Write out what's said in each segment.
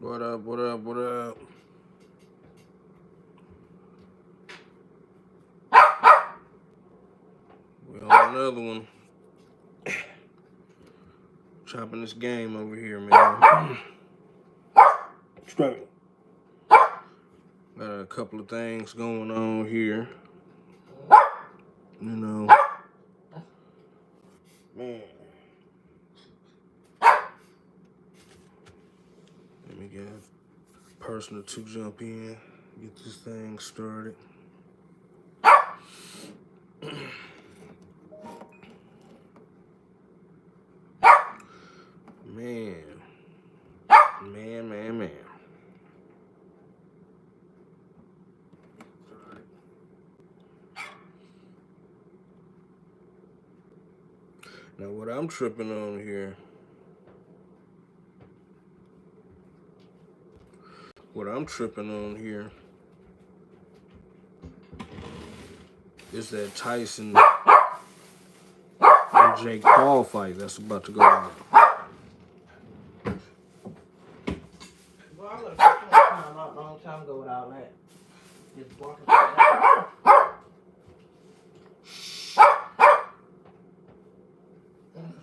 What up, what up, what up? We on another one. Chopping this game over here, man. Straight. Got a couple of things going on here. You know. Man. Let me get a person or two jump in. Get this thing started. Man. Man. Now what I'm tripping on here. Is that Tyson and Jake Paul fight that's about to go down. Well, I looked at that not a long time ago without that. Just walking down.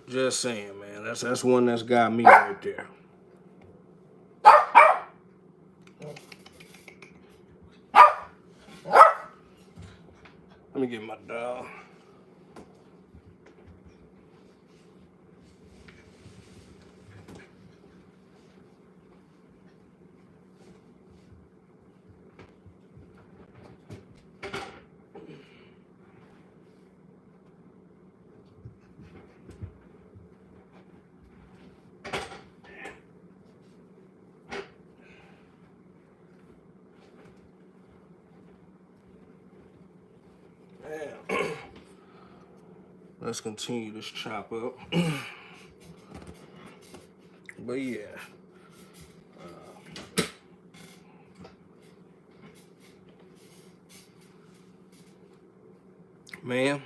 Just saying, man. That's one that's got me right there. Let me get my dog. Let's continue this chop up. But yeah. Man.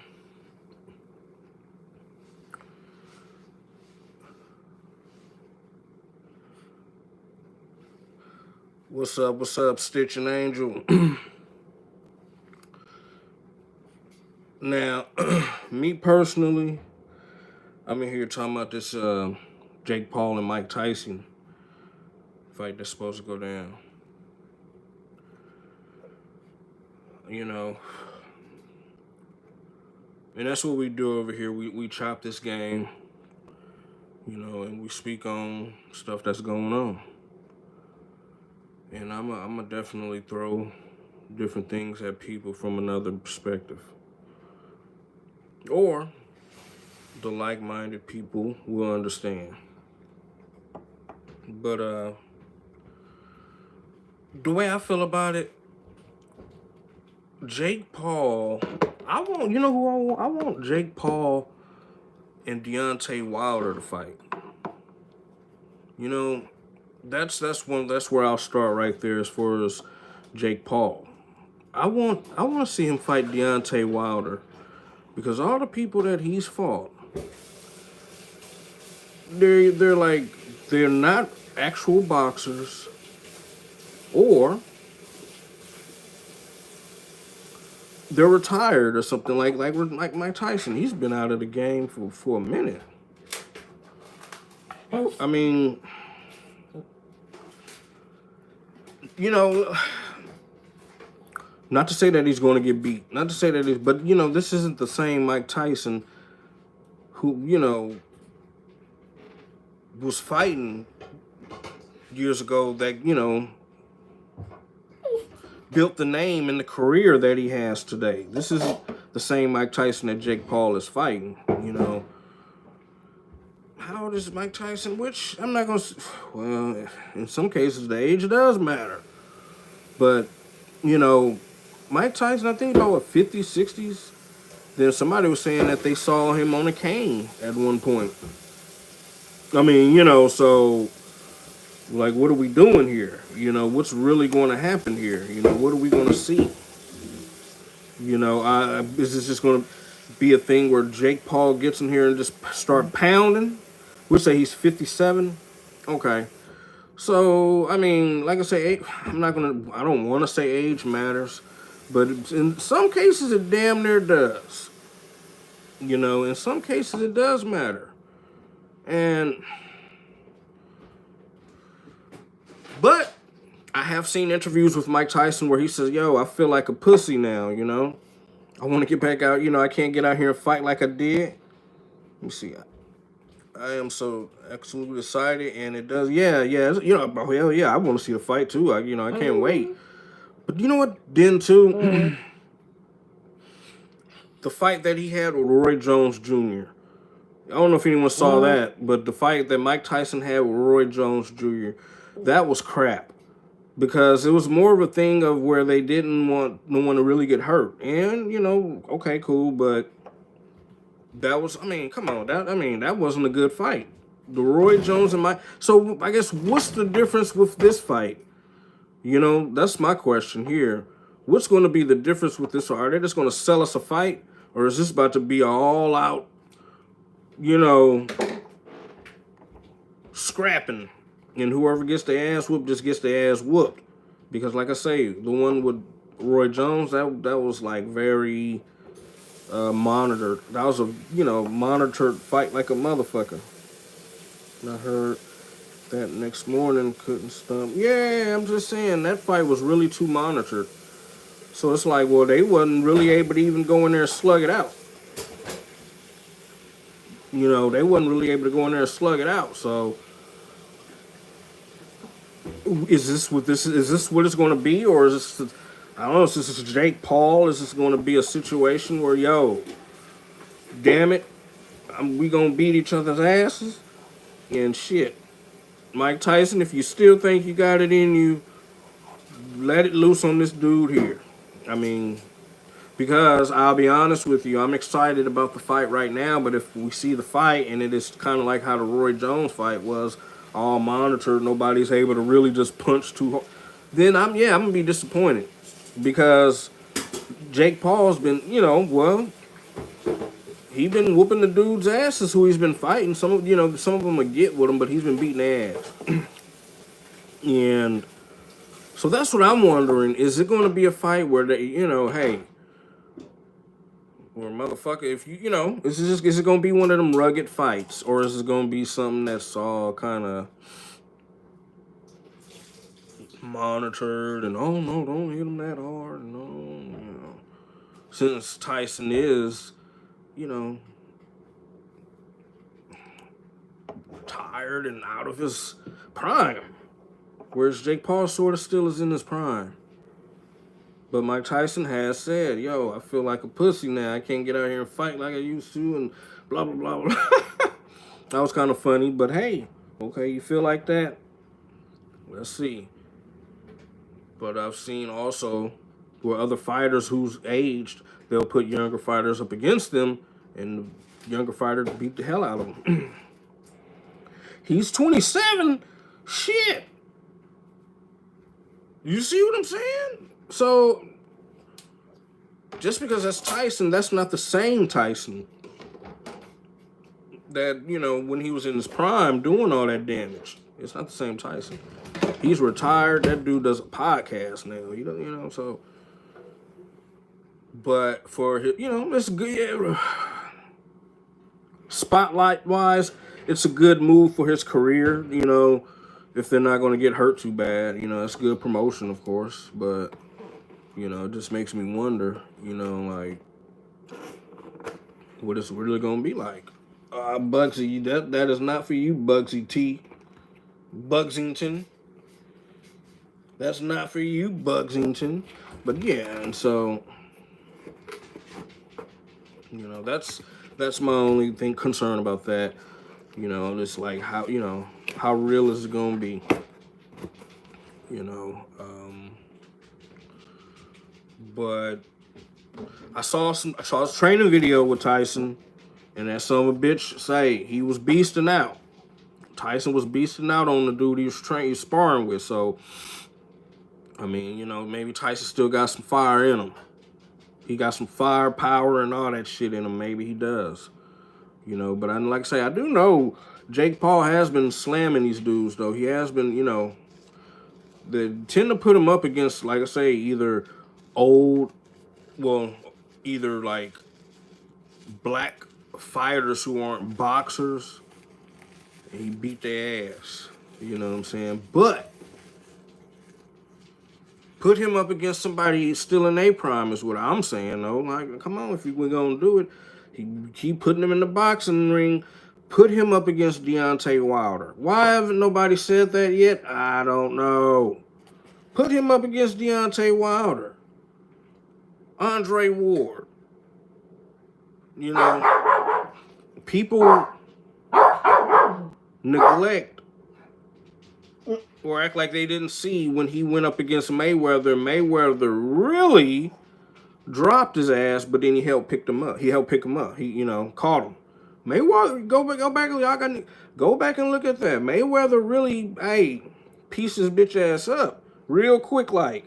What's up, Stitch and Angel? Now, me personally, I'm in here talking about this Jake Paul and Mike Tyson fight that's supposed to go down. You know, and that's what we do over here. We chop this game, you know, and we speak on stuff that's going on. And I'm definitely throw different things at people from another perspective. Or the like-minded people will understand. But the way I feel about it, Jake Paul, you know who I want? I want Jake Paul and Deontay Wilder to fight. You know, that's where I'll start right there as far as Jake Paul. I want to see him fight Deontay Wilder because all the people that he's fought, they're not actual boxers, or they're retired or something like Mike Tyson. He's been out of the game for a minute. I mean, you know, not to say that he's going to get beat. Not to say that but, you know, this isn't the same Mike Tyson who, you know, was fighting years ago that, you know, built the name and the career that he has today. This isn't the same Mike Tyson that Jake Paul is fighting, you know. How old is Mike Tyson? Which, I'm not going to... Well, in some cases, the age does matter. But, you know, Mike Tyson, I think about, 50s, 60s? Then somebody was saying that they saw him on a cane at one point. I mean, you know, so... Like, what are we doing here? You know, what's really going to happen here? You know, what are we going to see? You know, is this just going to be a thing where Jake Paul gets in here and just start pounding? We'll say he's 57. Okay. So, I mean, like I say, I don't want to say age matters, but in some cases it damn near does. You know, in some cases it does matter. And, but I have seen interviews with Mike Tyson where he says, yo, I feel like a pussy now, you know? I want to get back out, I can't get out here and fight like I did. Let me see. I am so absolutely excited, and it does, hell yeah, I want to see the fight too. I can't wait. But you know what? Then too, the fight that he had with Roy Jones Jr. I don't know if anyone saw that, but the fight that Mike Tyson had with Roy Jones Jr. that was crap because it was more of a thing of where they didn't want no one to really get hurt, and okay, cool, but that was, come on, that wasn't a good fight. The Roy Jones and Mike. So I guess what's the difference with this fight? That's my question here. What's going to be the difference with this? Are they just going to sell us a fight, or is this about to be all out, scrapping, and whoever gets their ass whooped just gets their ass whooped? Because like I say, the one with Roy Jones, that was like very monitored. That was a monitored fight like a motherfucker. And I heard that next morning couldn't stump. Yeah, I'm just saying that fight was really too monitored. So it's like, well, they wasn't really able to even go in there and slug it out. They wasn't really able to go in there and slug it out. So is this what it's going to be, or is this? I don't know. Is this Jake Paul? Is this going to be a situation where, yo, damn it, we gonna beat each other's asses and shit? Mike Tyson, if you still think you got it in you, let it loose on this dude here. Because I'll be honest with you, I'm excited about the fight right now, but if we see the fight and it is kind of like how the Roy Jones fight was, all monitored, nobody's able to really just punch too hard, then I'm gonna be disappointed. Because Jake Paul's been, he been whooping the dude's asses who he's been fighting. Some of them will get with him, but he's been beating their ass. And so that's what I'm wondering. Is it going to be a fight where they, hey, or motherfucker, if is it going to be one of them rugged fights, or is it going to be something that's all kind of monitored and, oh no, don't hit him that hard, no, since Tyson is, tired and out of his prime, whereas Jake Paul sort of still is in his prime. But Mike Tyson has said, yo, I feel like a pussy now. I can't get out here and fight like I used to, and blah, blah, blah, blah. That was kind of funny, but hey, okay, you feel like that? Let's see. But I've seen also where other fighters who's aged, they'll put younger fighters up against them, and the younger fighter beat the hell out of them. He's 27. Shit. You see what I'm saying? So, just because that's Tyson, that's not the same Tyson that, when he was in his prime doing all that damage. It's not the same Tyson. He's retired. That dude does a podcast now. So. But for his, it's good. Yeah. Spotlight-wise, it's a good move for his career, if they're not going to get hurt too bad. It's good promotion, of course, but, it just makes me wonder, like, what it's really going to be like. Bugsy, that is not for you, Bugsy T. Bugsington. That's not for you, Bugsington. But, yeah, and so, that's my only concern about that. Just like how real is it gonna be? But I saw a training video with Tyson, and that son of a bitch say he was beasting out. Tyson was beasting out on the dude he was sparring with. So, maybe Tyson still got some fire in him. He got some firepower and all that shit in him. Maybe he does. But like I say, I do know Jake Paul has been slamming these dudes, though. He has been, you know, they tend to put him up against, like I say, either old, well, either like black fighters who aren't boxers. And he beat their ass. You know what I'm saying? But put him up against somebody still in their prime is what I'm saying, though. Like, come on, if we're going to do it, he keep putting him in the boxing ring. Put him up against Deontay Wilder. Why haven't nobody said that yet? I don't know. Put him up against Deontay Wilder. Andre Ward. You know, people neglect or act like they didn't see when he went up against Mayweather. Mayweather really dropped his ass, but then he helped pick him up. He helped pick him up. He, you know, caught him. Mayweather, go back, y'all got go back and look at that. Mayweather really, hey, pieced his bitch ass up real quick, like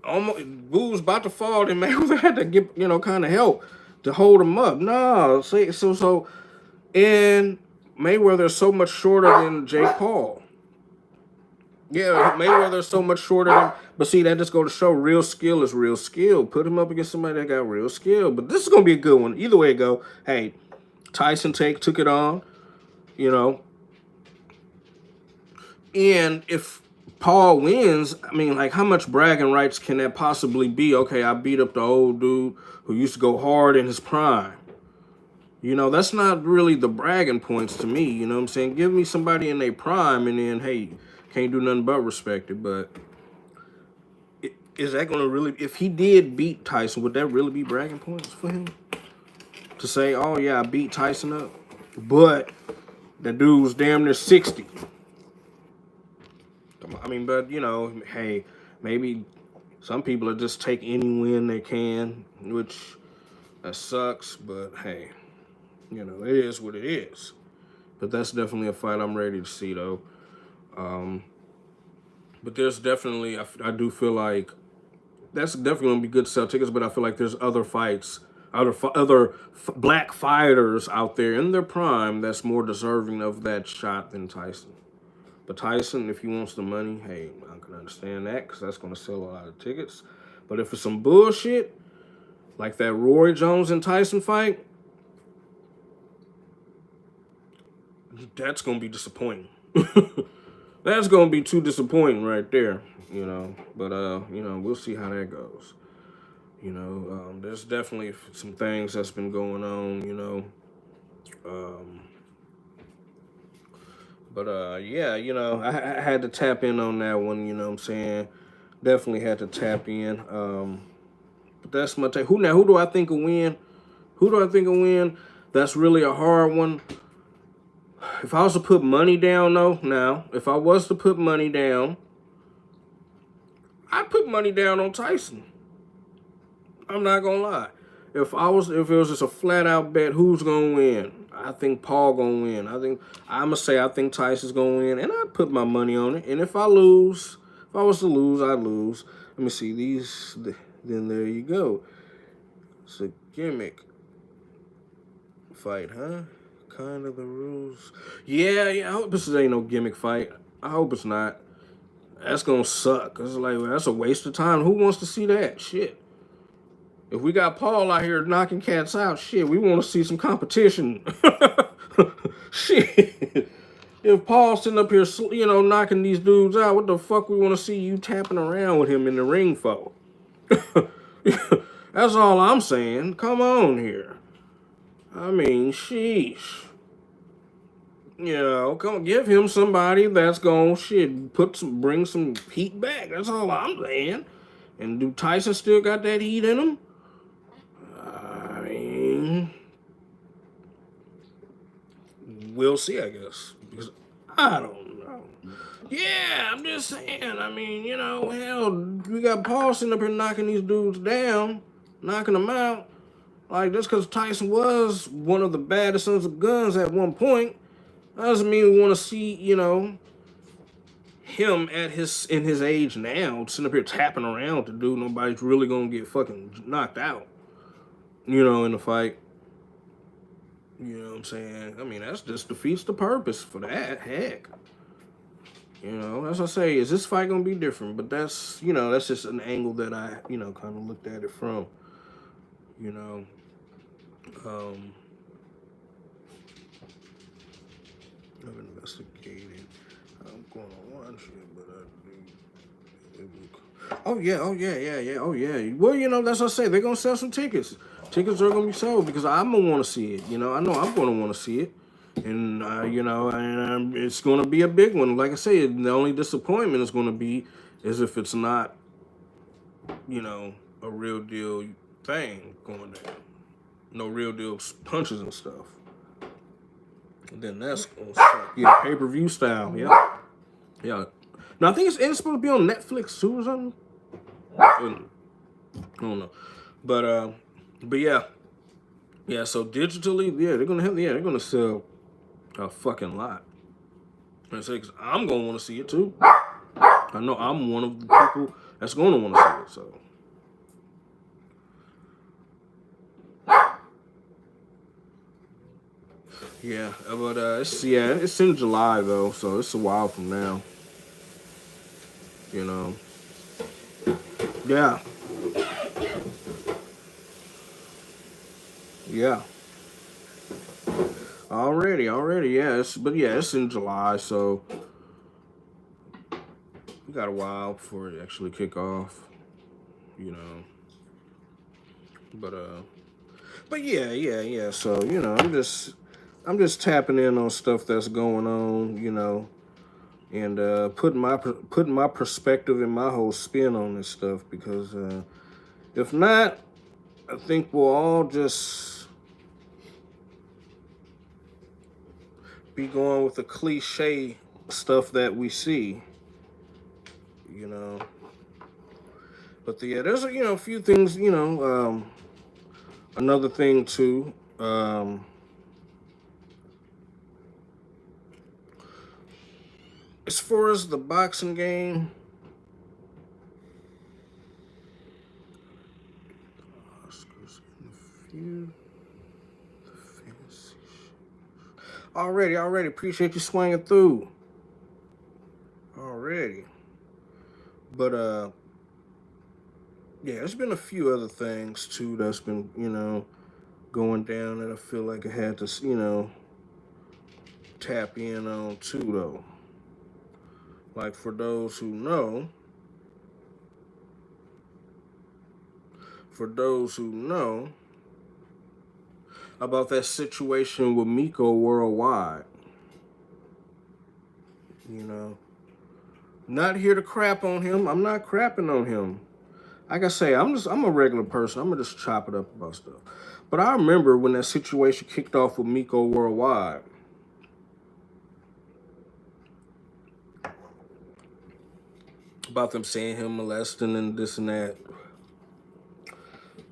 almost Boo was about to fall, and Mayweather had to get, you know, kind of help to hold him up. No, so, and Mayweather's so much shorter than Jake Paul. Yeah, Mayweather's so much shorter than, but see, that just go to show real skill is real skill. Put him up against somebody that got real skill. But this is gonna be a good one. Either way it go. Hey, Tyson took it on, you know. And if Paul wins, I mean, like, how much bragging rights can that possibly be? Okay, I beat up the old dude who used to go hard in his prime. You know, that's not really the bragging points to me. You know what I'm saying? Give me somebody in their prime, and then, hey, can't do nothing but respect it. But is that going to really, if he did beat Tyson, would that really be bragging points for him? To say, oh, yeah, I beat Tyson up, but that dude was damn near 60. I mean, but, you know, hey, maybe some people will just take any win they can, which that sucks, but hey, you know, it is what it is. But that's definitely a fight I'm ready to see, though. But there's definitely, I do feel like that's definitely going to be good to sell tickets, but I feel like there's other fights, other black fighters out there in their prime that's more deserving of that shot than Tyson. But Tyson, if he wants the money, hey, I can understand that because that's going to sell a lot of tickets. But if it's some bullshit, like that Roy Jones and Tyson fight, that's going to be disappointing. That's going to be too disappointing right there, you know. But, you know, we'll see how that goes. You know, there's definitely some things that's been going on, you know. But, yeah, you know, I had to tap in on that one, you know what I'm saying? Definitely had to tap in. But that's my take. Who do I think will win? Who do I think will win? That's really a hard one. If I was to put money down, though, now, if I was to put money down, I'd put money down on Tyson. I'm not gonna lie. If it was just a flat out bet, who's gonna win? I think Paul gonna win. I think Tyson's gonna win, and I'd put my money on it. And if I was to lose, I'd lose. Let me see these. Then there you go. It's a gimmick fight, huh? Kind of the rules. Yeah. I hope this ain't no gimmick fight. I hope it's not. That's gonna suck. It's like, well, that's a waste of time. Who wants to see that? Shit. If we got Paul out here knocking cats out, shit, we want to see some competition. Shit. If Paul's sitting up here, you know, knocking these dudes out, what the fuck we want to see you tapping around with him in the ring for? That's all I'm saying. Come on here. I mean, sheesh. You know, come give him somebody that's gonna bring some heat back. That's all I'm saying. And do Tyson still got that heat in him? I mean, we'll see, I guess. Because I don't know. Yeah, I'm just saying. I mean, you know, hell, we got Paul sitting up here knocking these dudes down, knocking them out. Like, just because Tyson was one of the baddest sons of guns at one point, doesn't mean we want to see, you know, him in his age now, sitting up here tapping around to do. Nobody's really gonna get fucking knocked out, you know, in the fight. You know what I'm saying? I mean, that's just defeats the purpose for that. Heck. You know, as I say, is this fight gonna be different? But that's, you know, that's just an angle that I, you know, kind of looked at it from. You know, um, I've investigated. I'm going on one shit, but oh yeah. Well, you know, that's what I say. They're gonna sell some tickets. Tickets are gonna be sold because I'm gonna want to see it. You know, I know I'm gonna want to see it, and you know, and it's gonna be a big one. Like I said, the only disappointment is gonna be is if it's not, you know, a real deal thing going down. No real deal punches and stuff. And then that's gonna suck. Yeah, pay-per-view style. Yeah, yeah. Now I think it's supposed to be on Netflix too or something. I don't know, but yeah, yeah. So digitally, yeah, they're gonna sell a fucking lot. And I say, cause I'm gonna want to see it too. I know I'm one of the people that's gonna want to see it. So yeah, but it's in July though, so it's a while from now. You know, yeah, yeah. Already, yeah. It's in July, so we got a while before it actually kick off. You know, but yeah. So you know, I'm just tapping in on stuff that's going on. You know, and putting my perspective and my whole spin on this stuff because if not, I think we'll all just be going with the cliche stuff that we see. You know. But yeah, there's a few things. Another thing too. As far as the boxing game, Oscars in the few. Fantasy. Already. Appreciate you swinging through. Already. But yeah, there's been a few other things too that's been going down that I feel like I had to tap in on too though. Like for those who know about that situation with Miko Worldwide, you know, not here to crap on him. I'm not crapping on him. Like I say, I'm a regular person. I'm gonna just chop it up about stuff. But I remember when that situation kicked off with Miko Worldwide. About them saying him molesting and this and that.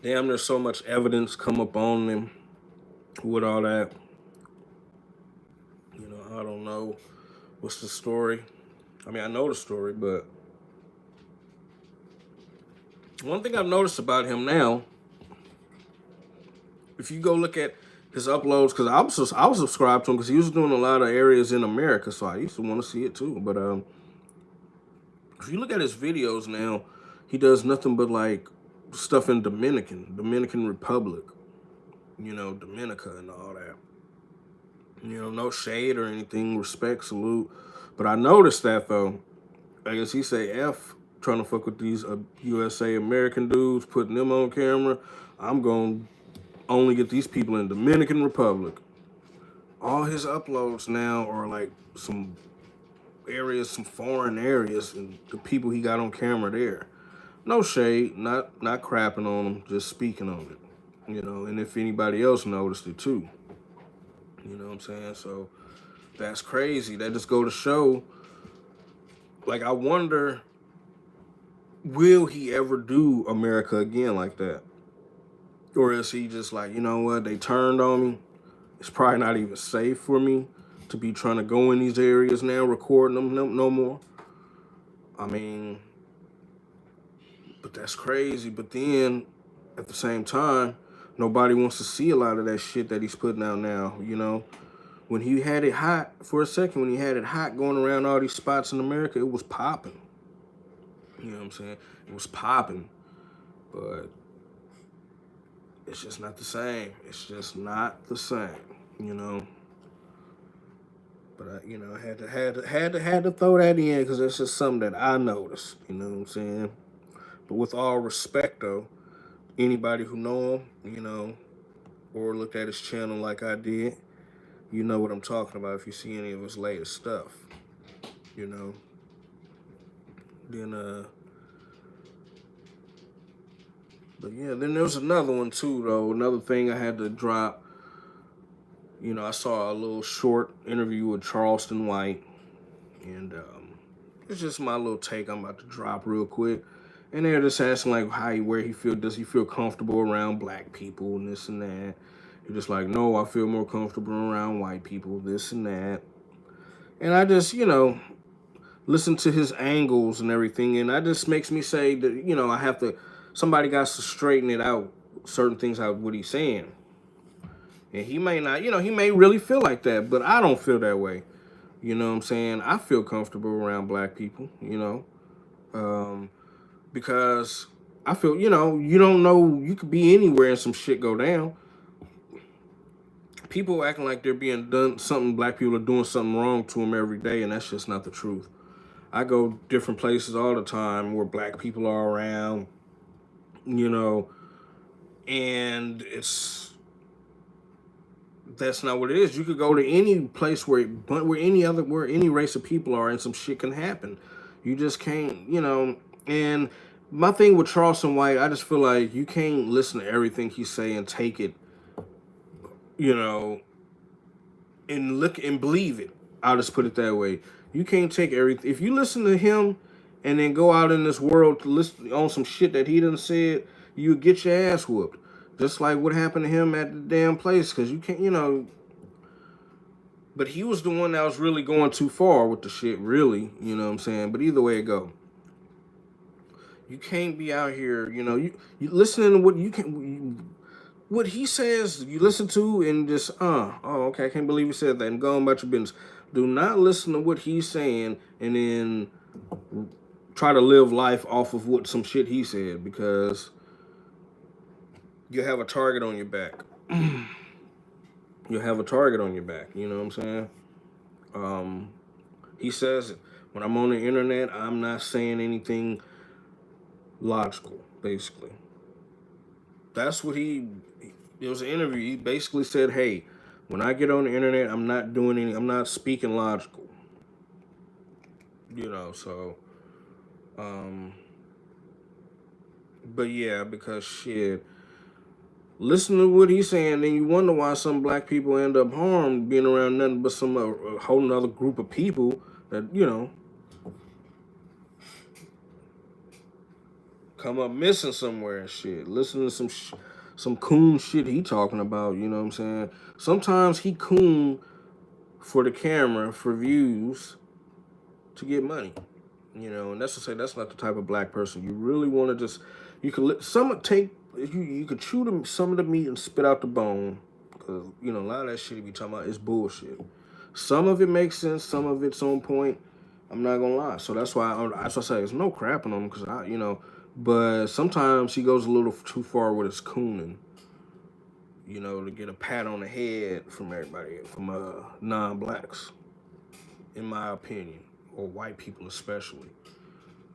Damn, there's so much evidence come up on him with all that. You know, I don't know what's the story. I mean, I know the story, but one thing I've noticed about him now, if you go look at his uploads, because I was subscribed to him because he was doing a lot of areas in America, so I used to want to see it too. But if you look at his videos now, he does nothing but like stuff in Dominican Republic, Dominica and all that. No shade or anything, respect, salute. But I noticed that though. I guess he say F trying to fuck with these USA American dudes, putting them on camera. I'm going to only get these people in Dominican Republic. All his uploads now are like some areas, some foreign areas, and the people he got on camera there. No shade, not crapping on him, just speaking on it. And if anybody else noticed it too. You know what I'm saying? So that's crazy. That just go to show, like, I wonder, will he ever do America again like that? Or is he just like, you know what, they turned on me. It's probably not even safe for me to be trying to go in these areas now, recording them no more. I mean, but that's crazy. But then, at the same time, Nobody wants to see a lot of that shit that he's putting out now, you know. When he had it hot for a second, when he had it hot going around all these spots in America, it was popping. You know what I'm saying? It was popping. But it's just not the same. It's just not the same, you know. But I had to throw that in because it's just something that I noticed. You know what I'm saying? But with all respect, though, anybody who know him, you know, or looked at his channel like I did, you know what I'm talking about. If you see any of his latest stuff, you know, then but yeah, then there was another one too, though. Another thing I had to drop. You know, I saw a little short interview with Charleston White, and it's just my little take I'm about to drop real quick. And they're just asking like where he feel, does he feel comfortable around black people and this and that. You're just like, no, I feel more comfortable around white people, this and that. And I just, you know, listen to his angles and everything, and that just makes me say that, you know, somebody got to straighten it out, certain things out, what he's saying. And he may not, you know, he may really feel like that, but I don't feel that way. You know what I'm saying? I feel comfortable around black people, you know, because I feel, you know, you don't know, you could be anywhere and some shit go down. People acting like they're being done something, black people are doing something wrong to them every day, and that's just not the truth. I go different places all the time where black people are around, you know, and that's not what it is. You could go to any place where any race of people are, and some shit can happen. You just can't, you know. And my thing with Charleston White, I just feel like you can't listen to everything he say and take it, you know, and look and believe it. I'll just put it that way. You can't take everything. If you listen to him and then go out in this world to listen on some shit that he done said, you get your ass whooped. Just like what happened to him at the damn place, because you can't, you know. But he was the one that was really going too far with the shit, really. You know what I'm saying? But either way it go, you can't be out here, you know, you listening to what he says, you listen to and just, oh, okay, I can't believe he said that, and go on about your business. Do not listen to what he's saying and then try to live life off of what some shit he said, because you have a target on your back. You have a target on your back, you know what I'm saying? He says, when I'm on the internet, I'm not saying anything logical, basically. That's what it was an interview. He basically said, hey, when I get on the internet, I'm not speaking logical. You know, so, but yeah, because shit, listen to what he's saying, then you wonder why some black people end up harmed being around nothing but some a whole nother group of people that, you know, come up missing somewhere and shit. Listen to some coon shit he talking about, you know what I'm saying? Sometimes he coon for the camera, for views, to get money. You know, and that's to say that's not the type of black person you really want to just. You could you could chew some of the meat and spit out the bone, because you know a lot of that shit he be talking about is bullshit. Some of it makes sense, some of it's on point. I'm not gonna lie, so that's why I say there's no crapping on him, because you know, but sometimes he goes a little too far with his cooning. You know, to get a pat on the head from everybody, from non-blacks, in my opinion, or white people especially.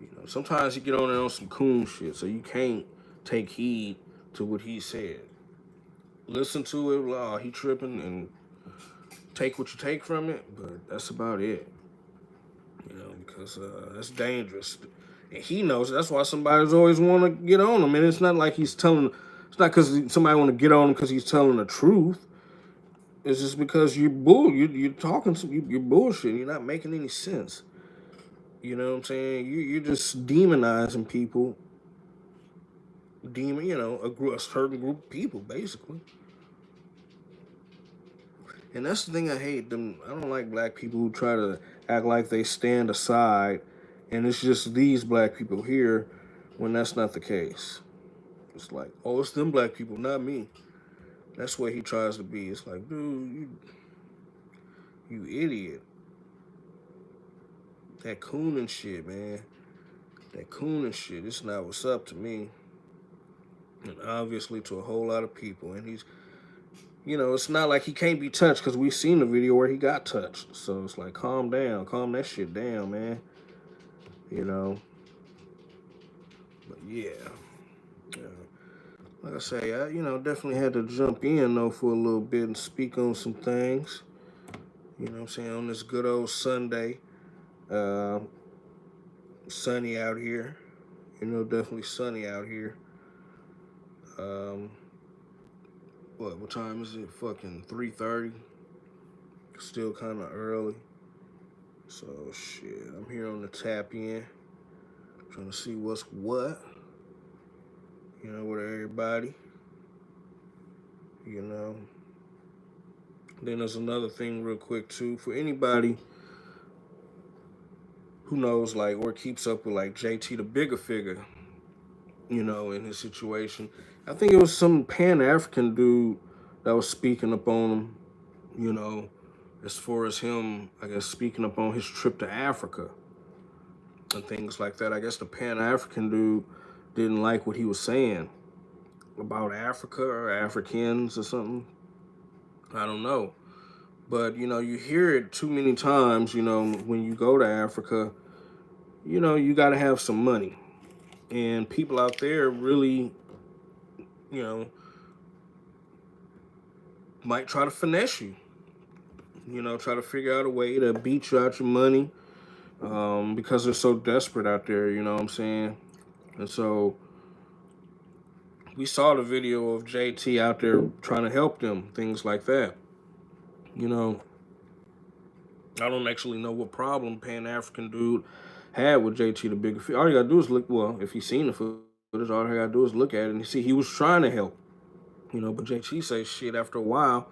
You know, sometimes you get on there on some coon shit, so you can't take heed to what he said. Listen to it, oh, he tripping, and take what you take from it, but that's about it. You know, because that's dangerous. And he knows it. That's why somebody's always want to get on him. And it's not like he's telling, it's not because somebody want to get on him because he's telling the truth. It's just because you're talking, you're bullshit. You're not making any sense. You know what I'm saying? You're just demonizing people. You know, a certain group of people, basically. And that's the thing I hate. I don't like black people who try to act like they stand aside, and it's just these black people here, when that's not the case. It's like, oh, it's them black people, not me. That's what he tries to be. It's like, dude, you idiot. That cooning shit, man. That cooning shit. It's not what's up to me. And obviously to a whole lot of people. And he's, it's not like he can't be touched because we've seen the video where he got touched. So it's like, calm down. Calm that shit down, man. You know. But yeah. Yeah. Like I say, I, definitely had to jump in, though, for a little bit and speak on some things. You know what I'm saying? On this good old Sunday. Uh, Sunny out here. Definitely sunny out here. Um, what time is it? Fucking 3:30. Still kind of early. So, shit. I'm here on the tap in. Trying to see what's what. With everybody. Then there's another thing real quick, too. For anybody who knows, like, or keeps up with, like, JT the Bigger Figure, in his situation. I think it was some Pan-African dude that was speaking up on him, as far as him, I guess, speaking up on his trip to Africa and things like that. I guess the Pan-African dude didn't like what he was saying about Africa or Africans or something. I don't know. But, you hear it too many times, when you go to Africa, you got to have some money. And people out there really, might try to finesse you. Try to figure out a way to beat you out your money because they're so desperate out there, you know what I'm saying? And so we saw the video of JT out there trying to help them, things like that. I don't actually know what problem Pan-African dude had with JT the Bigger Figure. All you gotta do is look, well, if he's seen the footage, all you gotta do is look at it and see he was trying to help. But JT say shit after a while.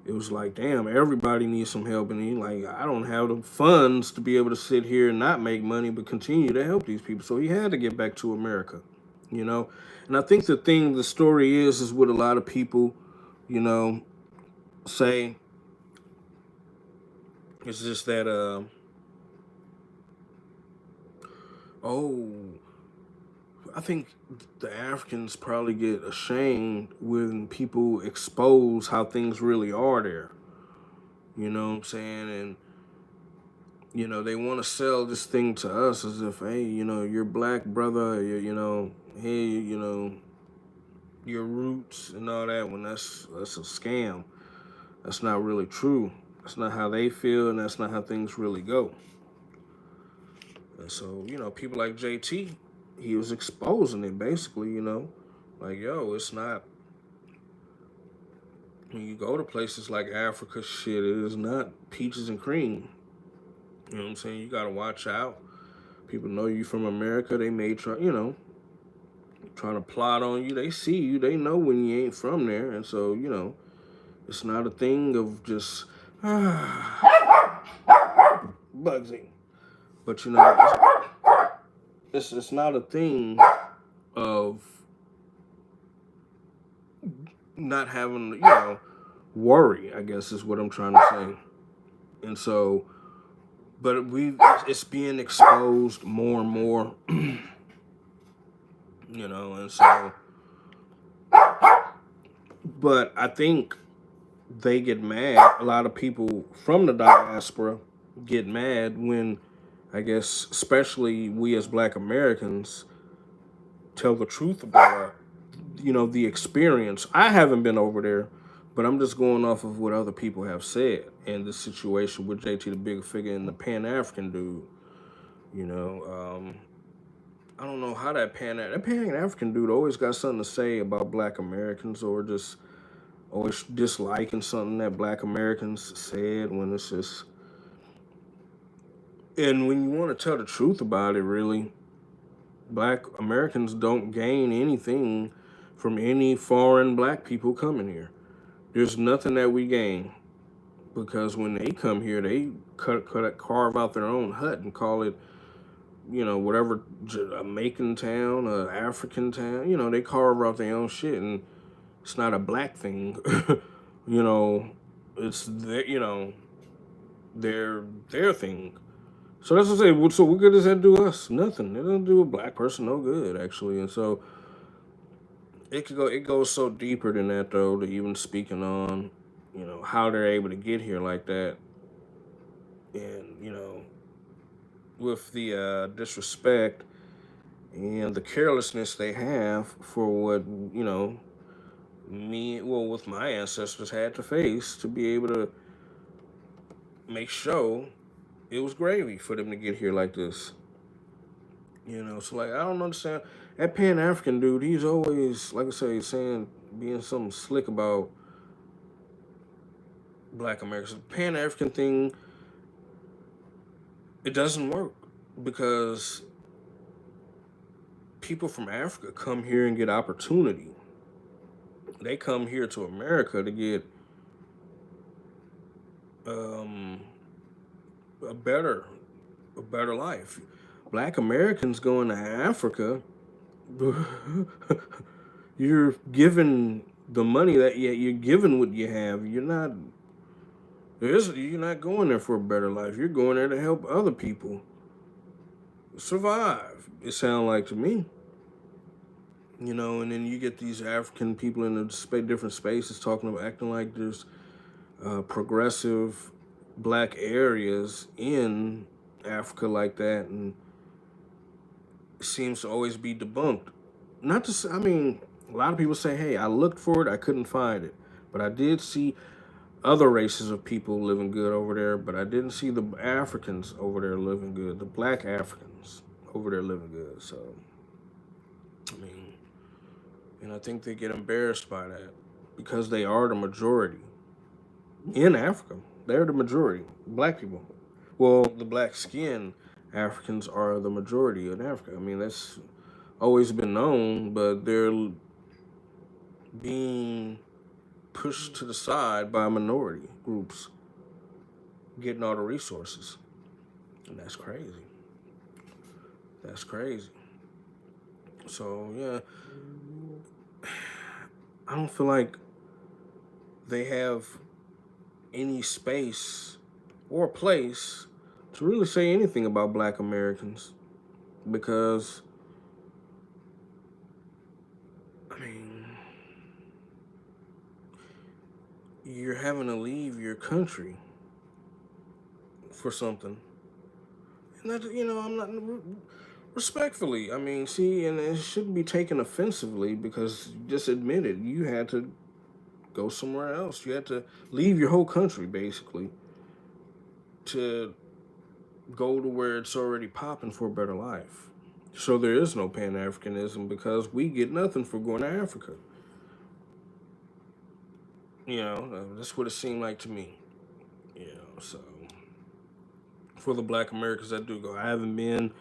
It was like, damn, everybody needs some help. And he like, I don't have the funds to be able to sit here and not make money, but continue to help these people. So he had to get back to America, And I think the story is what a lot of people, say. It's just that, I think the Africans probably get ashamed when people expose how things really are there. You know what I'm saying? And, they want to sell this thing to us as if, hey, you're black, brother, hey, your roots and all that, when that's a scam. That's not really true. That's not how they feel, and that's not how things really go. And so, people like JT, he was exposing it basically, like, yo, it's not, when you go to places like Africa, shit, it is not peaches and cream. You know what I'm saying? You gotta watch out. People know you from America. They may try, trying to plot on you. They see you. They know when you ain't from there. And so, it's not a thing of just, Bugsy. But, it's not a thing of not having, worry, I guess is what I'm trying to say. And so, but it's being exposed more and more, and so, but I think they get mad. A lot of people from the diaspora get mad when, I guess, especially we as Black Americans tell the truth about, the experience. I haven't been over there, but I'm just going off of what other people have said in this situation with JT the Bigger Figure and the Pan-African dude. I don't know how that Pan-African dude always got something to say about Black Americans, or just always disliking something that Black Americans said, when it's just, and when you want to tell the truth about it, really, Black Americans don't gain anything from any foreign Black people coming here. There's nothing that we gain, because when they come here, they carve out their own hut and call it, whatever, Jamaican town, African town. They carve out their own shit and It's not a black thing. You know, it's their, you know, their thing. So that's what I say. So what good does that do us? Nothing. It doesn't do a black person no good, actually. And so it could go. It goes so deeper than that, though. To even speaking on, how they're able to get here like that, and with the disrespect and the carelessness they have for what with my ancestors had to face to be able to make sure it was gravy for them to get here like this. So like I don't understand that Pan African dude. He's always, like I say, saying being something slick about Black Americans. Pan African thing, it doesn't work because people from Africa come here and get opportunity. They come here to America to get um, a better a better life. Black Americans going to Africa, you're given the money that you're given what you have. You're not going there for a better life. You're going there to help other people survive. It sounds like to me. And then you get these African people in the different spaces talking about acting like there's progressive black areas in Africa like that, and it seems to always be debunked. Not to say, I mean, a lot of people say, hey, I looked for it, I couldn't find it. But I did see other races of people living good over there, but I didn't see the Africans over there living good, the black Africans over there living good. So, I mean, and I think they get embarrassed by that because they are the majority in Africa. They're the majority, black people. Well, the black skin Africans are the majority in Africa. I mean, that's always been known, but they're being pushed to the side by minority groups getting all the resources. And that's crazy. That's crazy. So, yeah, I don't feel like they have any space or place to really say anything about black Americans because, I mean, you're having to leave your country for something. And that, I'm not respectfully. I mean, see, and it shouldn't be taken offensively because you just admitted you had to go somewhere else. You had to leave your whole country basically to go to where it's already popping for a better life. So there is no Pan Africanism because we get nothing for going to Africa. That's what it seemed like to me. So for the black Americans that do go, I haven't been.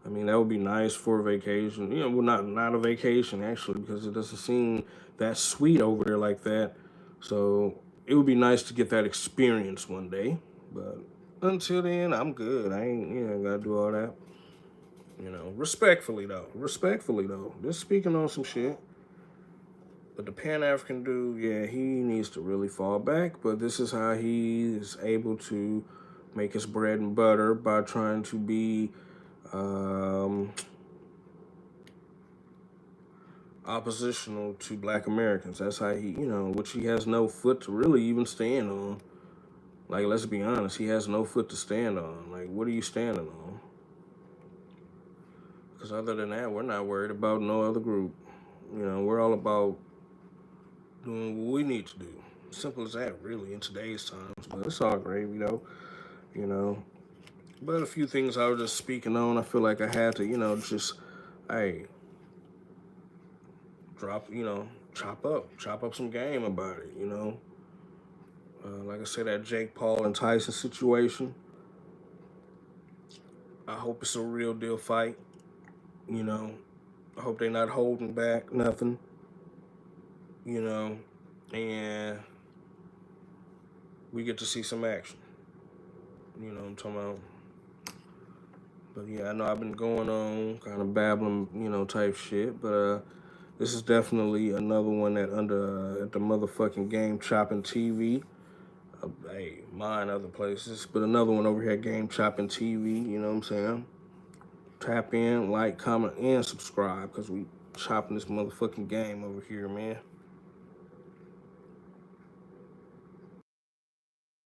I mean, that would be nice for a vacation. Well, not a vacation actually, because it doesn't seem that sweet over there like that. So it would be nice to get that experience one day. But until then, I'm good. I ain't gotta do all that. Respectfully though, just speaking on some shit. But the Pan African dude, yeah, he needs to really fall back. But this is how he is able to make his bread and butter by trying to be oppositional to black Americans. That's how he, which he has no foot to really even stand on. Like, let's be honest, he has no foot to stand on. Like, what are you standing on? Because other than that, we're not worried about no other group. We're all about doing what we need to do. Simple as that, really, in today's times. But it's all gravy, though. You know. But a few things I was just speaking on, I feel like I had to, just, hey, chop up some game about it. Like I said, that Jake Paul and Tyson situation. I hope it's a real deal fight. I hope they're not holding back nothing. And we get to see some action. You know what I'm talking about? But yeah, I know I've been going on, kind of babbling, type shit. But This is definitely another one that under at the motherfucking game Choppin TV. Hey, mine other places, but another one over here at Game Choppin TV. You know what I'm saying? Tap in, like, comment, and subscribe, because we chopping this motherfucking game over here, man.